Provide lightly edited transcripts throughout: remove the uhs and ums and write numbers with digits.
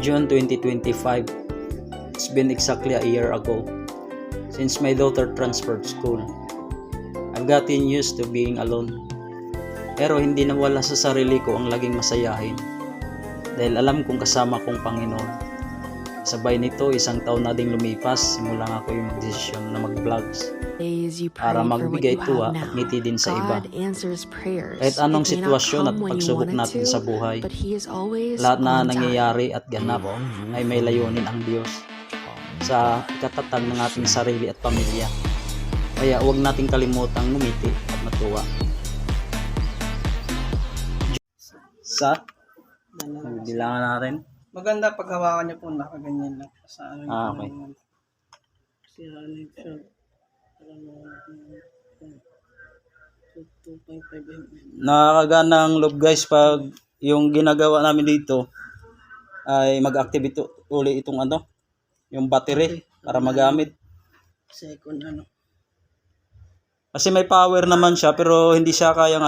June 2025. It's been exactly a year ago since my daughter transferred school. I've gotten used to being alone. Pero hindi nawala sa sarili ko ang laging masayahin dahil alam kong kasama kong Panginoon. Sabay nito, isang taon na ding lumipas simula nga ako yung magdesisyon na mag-vlogs para magbigay tuwa at ngiti din sa iba. Kahit anong sitwasyon at pagsubok natin sa buhay, lahat na nangyayari at ganap ay may layunin ang Diyos sa ikatatag ng ating sarili at pamilya. Kaya huwag nating kalimutang ngumiti at matuwa. Bilangan natin. Maganda pag hawakan niyo po nakaganyan lang sa ano Okay. Kasi ano siya. 2.5 mm. Nakakagana ang loob guys pag yung ginagawa namin dito ay mag-activate uli itong yung battery para magamit. Second Kasi may power naman siya pero hindi siya kayang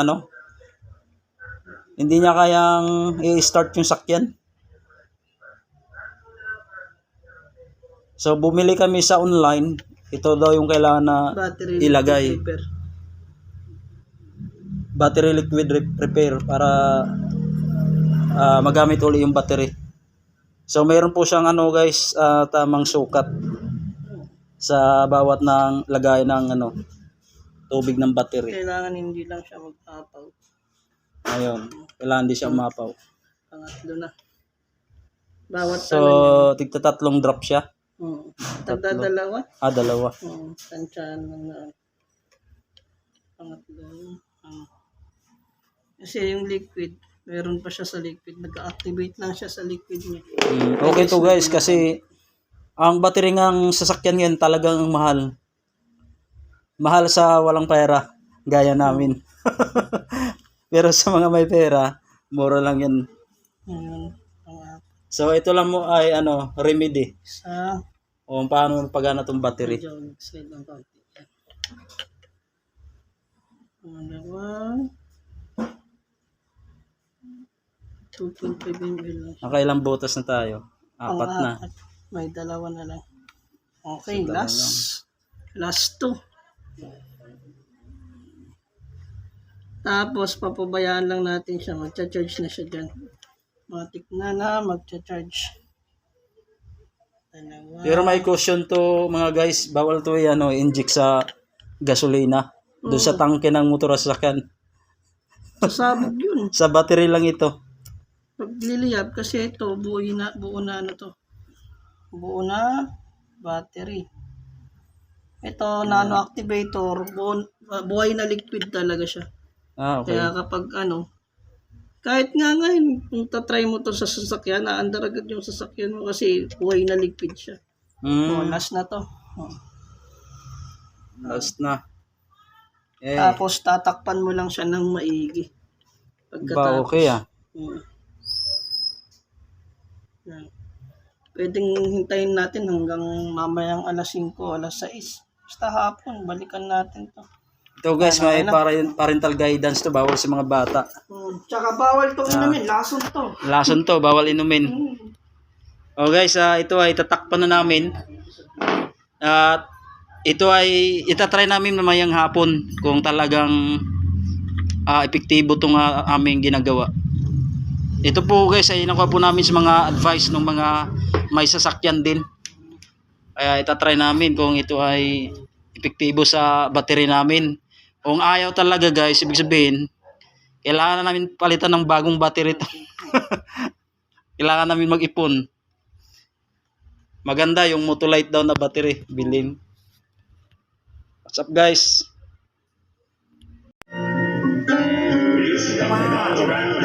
hindi niya kayang i-start yung sakyan. So bumili kami sa online. Ito daw yung kailangan na battery ilagay. Battery liquid repair para magamit uli yung battery. So mayroon po siyang guys, tamang sukat sa bawat ng lagay ng tubig ng battery. Kailangan hindi lang siya mag-apaw. Ayun, kailangan hindi siya umapaw. Pangatlo na. Bawat tigta 3 drop siya. Dalawa? Dalawa. Tansyahan lang na. Pangatlo. Kasi yung liquid, meron pa siya sa liquid. Nag-activate lang siya sa liquid niya. Okay to guys kasi ang battery ng sasakyan ngayon talagang mahal. Mahal sa walang pera. Gaya namin. Pero sa mga may pera, mura lang yan. So ito lang mo ay remedy. O paano pagana tong battery. Slide ng konti. Dalawa. 2.5 ml. Nakailang butas na tayo? 4 na. May dalawa na lang. Okay, last 2. Tapos papabayaan lang natin siya. Magcha-charge na siya dyan. Matik na magcha-charge. Dalawa. Pero may caution to mga guys, bawal to inject sa gasolina. Doon sa tangke ng motor sa sasakyan. Sasabog yun. Sa battery lang ito. Pagliliyab kasi ito buo na battery. Ito nano activator, buhay na liquid talaga siya. Okay. Kaya kapag kahit nga ngayon kung tatry mo to sa sasakyan, naandar agad yung sasakyan mo kasi buhay na liquid siya. Last na to. Last na. Tapos tatakpan mo lang siya ng maigi. Pagkatapos. Okay Yan. Pwedeng hintayin natin hanggang mamayang alas 5, alas 6. Basta hapon, balikan natin to. Ito guys, may parental guidance to, bawal sa mga bata. Tsaka bawal to inumin, lason to. Lason to, bawal inumin. O guys, ito ay tatakpan na namin. At ito ay itatry namin mamayang hapon kung talagang epektibo itong aming ginagawa. Ito po guys ay nakuha po namin sa mga advice ng mga may sasakyan din. Kaya itatry namin kung ito ay epektibo sa battery namin. Kung ayaw talaga guys, ibig sabihin kailangan na namin palitan ng bagong battery ito. Kailangan namin mag-ipon. Maganda yung Motolite daw na battery, bilhin. What's up guys? Wow.